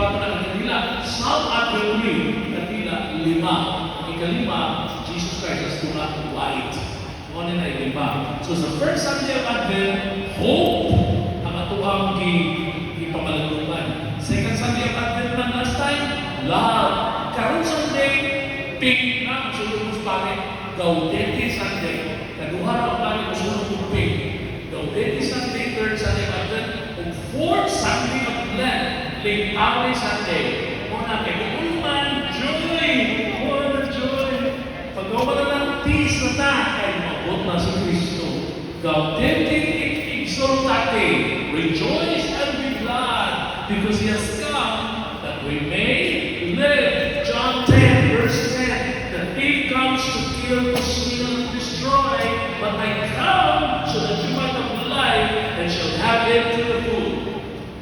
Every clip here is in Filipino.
bago na kanila, some at the three, kanila, lima. Ang ikalima, Jesus Christ has to not white. Ano na lima. So sa first Sunday of Advent, hope ang atuang ipamalalupan. Second Sunday of Advent ng last time, love. Karong Sunday, pink na, sulong pangit. Gaudete Sunday. Kaduha ang pangit, sulong pink. Gaudete Sunday, third Sunday of Advent, ug fourth Sunday of Lent, late hour Sunday. Muna kay Ulman, joy! More na joy! Pagkawa na ng peace na ta, kay mabot na si Kristo. Gaudete exultate, rejoice and be glad, because He has come that we may live. John 10, verse 10. The thief comes to kill, to steal, and destroy, but I come so that you might have life and shall have it to the full.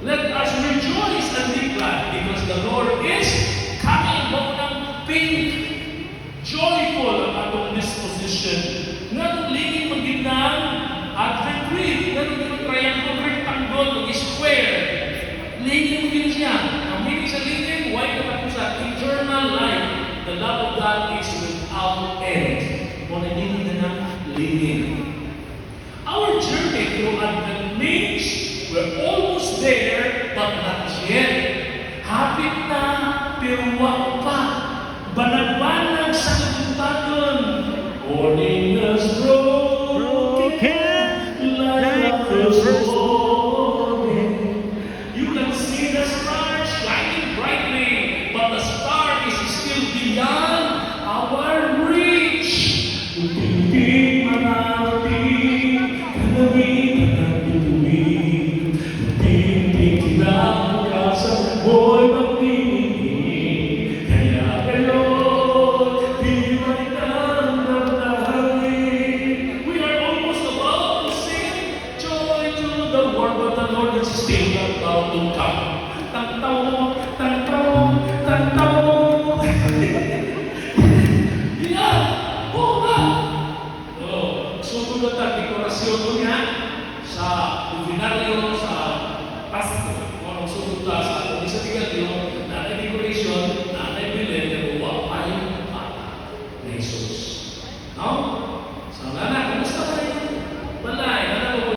Let us rejoice and be glad, because the Lord is coming. Huwag pink, joyful ang atong disposition. Nga itong lingin mag-ginang Advent wreath, nga itong triangle, rectangle, square. Lingin mo siya. Ang hindi sa lingin, white na po sa eternal life. The love of God is without end. Kung hindi na ng lingin. Our journey through Advent means we're almost there, but not yet. Hapit na, pero wag pa. Banag-banag sa kaguntagon. Morning is broken, like the morning. You can see the stars shining brightly, but the star is still beyond our reach. Hindi manapin, kalawin at tuwing. Hindi kinakasan mo'y magpinigin. Kaya Lord, di man we are almost about to sing joy to the world, but the Lord is still about to come. Tantaw, tantaw, tantaw. Yeah, buka. Susunod ang dekorasyon niya sa Juvenalio sa Pasko. Susunod sa